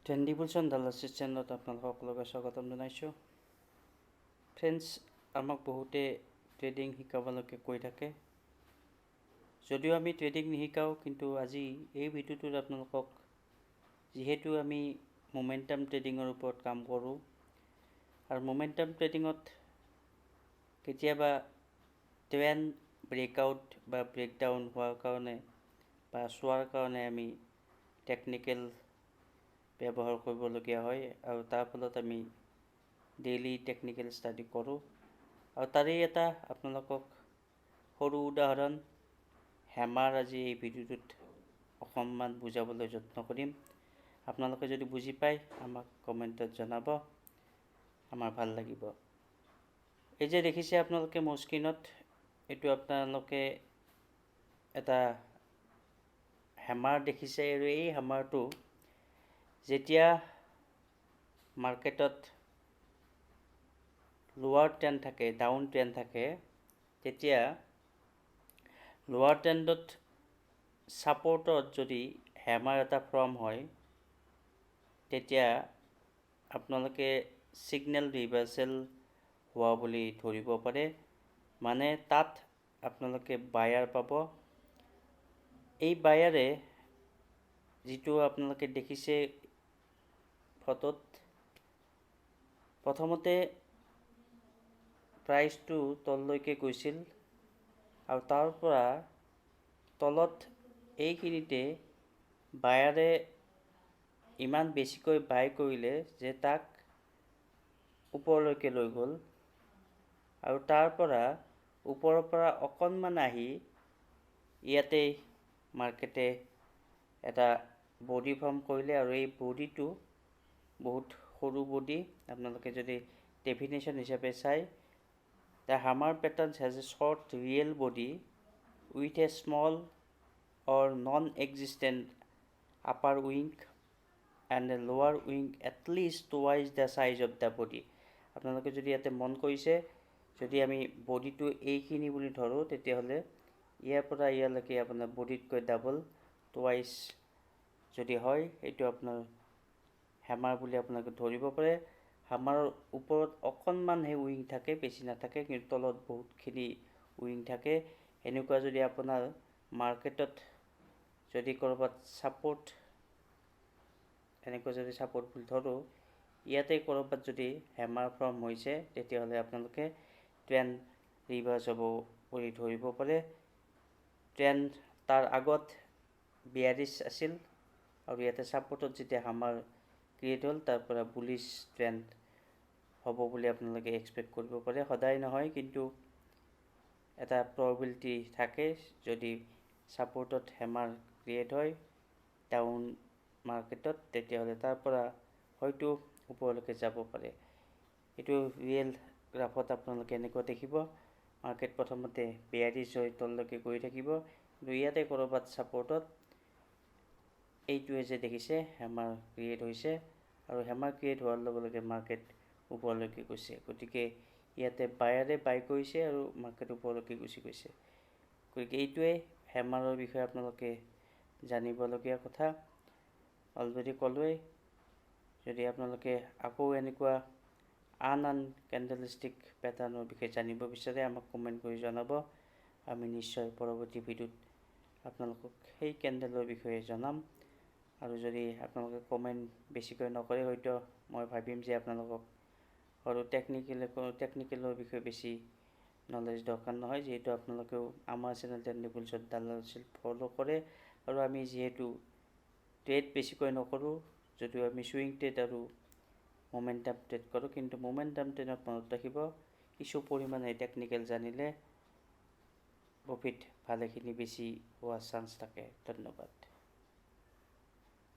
ট্ৰেণ্ডিবলছন ডালাছিছ চেনেলত আপোনালোকক সকলোকে স্বাগতম জনাইছোঁ। ফ্ৰেণ্ডছ, আমাক বহুতে ট্ৰেডিং শিকাবলৈকে কৈ থাকে। যদিও আমি ট্ৰেডিং নিশিকাওঁ, কিন্তু আজি এই ভিডিঅ'টোত আপোনালোকক, যিহেতু আমি মোমেণ্টাম ট্ৰেডিঙৰ ওপৰত কাম কৰোঁ, আৰু মোমেণ্টাম ট্ৰেডিঙত কেতিয়াবা ট্ৰেণ্ড ব্ৰেকআউট বা ব্ৰেকডাউন হোৱাৰ কাৰণে বা চোৱাৰ কাৰণে আমি টেকনিকেল ব্যৱহাৰ কৰিবলগীয়া হয়, আৰু তাৰ ফলত আমি ডেইলি টেকনিকেল ষ্টাডি কৰোঁ। আৰু তাৰেই এটা আপোনালোকক সৰু উদাহৰণ হেমাৰ আজি এই ভিডিঅ'টোত অকণমান বুজাবলৈ যত্ন কৰিম। আপোনালোকে যদি বুজি পায় আমাক কমেণ্টত জনাব, আমাৰ ভাল লাগিব। এই যে দেখিছে আপোনালোকে মোৰ স্ক্ৰীণত, এইটো আপোনালোকে এটা হেমাৰ দেখিছে, আৰু এই হেমাৰটো যেতিয়া মাৰ্কেটত লোৱাৰ ট্ৰেণ্ড থাকে, ডাউন ট্ৰেণ্ড থাকে, তেতিয়া লোৱাৰ ট্ৰেণ্ডত ছাপৰ্টত যদি হেমাৰ এটা ফৰ্ম হয়, তেতিয়া আপোনালোকে ছিগনেল ৰিভাৰ্চেল হোৱা বুলি ধৰিব পাৰে। মানে তাত আপোনালোকে বায়াৰ পাব। এই বায়াৰে যিটো আপোনালোকে দেখিছে ফটোত, প্ৰথমতে প্ৰাইচটো তললৈকে গৈছিল, আৰু তাৰ পৰা তলত এইখিনিতে বায়াৰে ইমান বেছিকৈ বাই কৰিলে যে তাক ওপৰলৈকে লৈ গ'ল, আৰু তাৰ পৰা ওপৰৰ পৰা অকণমান আহি ইয়াতে মাৰ্কেটে এটা বডি ফৰ্ম কৰিলে, আৰু এই বডিটো বহুত সৰু বডি। আপোনালোকে যদি ডেফিনেশ্যন হিচাপে চাই, the hammer patterns has a short real body with a small or non existent upper wing and a lower wing at least twice the size of the body. আপোনালোকে যদি ইয়াতে মন কৰিছে, যদি আমি বডিটো এইখিনি বুলি ধৰোঁ, তেতিয়াহ'লে ইয়াৰ পৰা ইয়ালৈকে আপোনাৰ বডিতকৈ ডাবল টুৱাইজ যদি হয়, এইটো আপোনাৰ হেমাৰ বুলি আপোনালোকে ধৰিব পাৰে। হেমাৰৰ ওপৰত অকণমানহে উইং থাকে, বেছি নাথাকে, কিন্তু তলত বহুতখিনি উইং থাকে। এনেকুৱা যদি আপোনাৰ মাৰ্কেটত যদি ক'ৰবাত ছাপৰ্ট, এনেকুৱা যদি ছাপৰ্ট বুলি ধৰোঁ, ইয়াতে ক'ৰবাত যদি হেমাৰ ফৰ্ম হৈছে, তেতিয়াহ'লে আপোনালোকে ট্ৰেণ্ড ৰিভাৰ্চ হ'ব বুলি ধৰিব পাৰে। ট্ৰেণ্ড তাৰ আগত বিয়াৰিছ আছিল, আৰু ইয়াতে ছাপৰ্টত যেতিয়া হামাৰ ক্ৰিয়েট হ'ল, তাৰ পৰা বুলিছ ট্ৰেণ্ড হ'ব বুলি আপোনালোকে এক্সপেক্ট কৰিব পাৰে। সদায় নহয়, কিন্তু এটা প্ৰবেবিলিটি থাকে। যদি ছাপৰ্টত হেমাৰ ক্ৰিয়েট হয় ডাউন মাৰ্কেটত, তেতিয়াহ'লে তাৰ পৰা হয়তো ওপৰলৈকে যাব পাৰে। এইটো ৰিয়েল গ্ৰাফত আপোনালোকে এনেকুৱা দেখিব, মাৰ্কেট প্ৰথমতে বিয়াৰিছ হৈ তললৈকে গৈ থাকিব, কিন্তু ইয়াতে ক'ৰবাত ছাপৰ্টত এইটোৱে যে দেখিছে হেমাৰ ক্ৰিয়েট হৈছে, আৰু হেমাৰ ক্ৰিয়েট হোৱাৰ লগে লগে মাৰ্কেট ওপৰলৈকে গৈছে। গতিকে ইয়াতে বায়াৰে বাই কৰিছে আৰু মাৰ্কেট ওপৰলৈকে গুচি গৈছে। গতিকে এইটোৱে হেমাৰৰ বিষয়ে আপোনালোকে জানিবলগীয়া কথা। অলৰেডি ক'লোৱেই, যদি আপোনালোকে আকৌ এনেকুৱা আন কেণ্ডেলষ্টিক পেটাৰ্ণৰ বিষয়ে জানিব বিচাৰে, আমাক কমেণ্ট কৰি জনাব। আমি নিশ্চয় পৰৱৰ্তী ভিডিঅ'ত আপোনালোকক সেই কেণ্ডেলৰ বিষয়ে জনাম। আৰু যদি আপোনালোকে কমেণ্ট বেছিকৈ নকৰে, হয়তো মই ভাবিম যে আপোনালোকক আৰু টেকনিকেলৰ বিষয়ে বেছি নলেজ দৰকাৰ নহয়, যিহেতু আপোনালোকেও আমাৰ চেনেল ট্ৰেণ্ডিবলছত ডালাছিছ ফ'ল' কৰে। আৰু আমি যিহেতু ট্ৰেড বেছিকৈ নকৰোঁ, যদিও আমি চুইং ট্ৰেড আৰু মোমেণ্টাম ট্ৰেড কৰোঁ, কিন্তু মোমেণ্টাম ট্ৰেডত মনত ৰাখিব, কিছু পৰিমাণে টেকনিকেল জানিলে প্ৰফিট ভালেখিনি বেছি হোৱাৰ চান্স থাকে। ধন্যবাদ।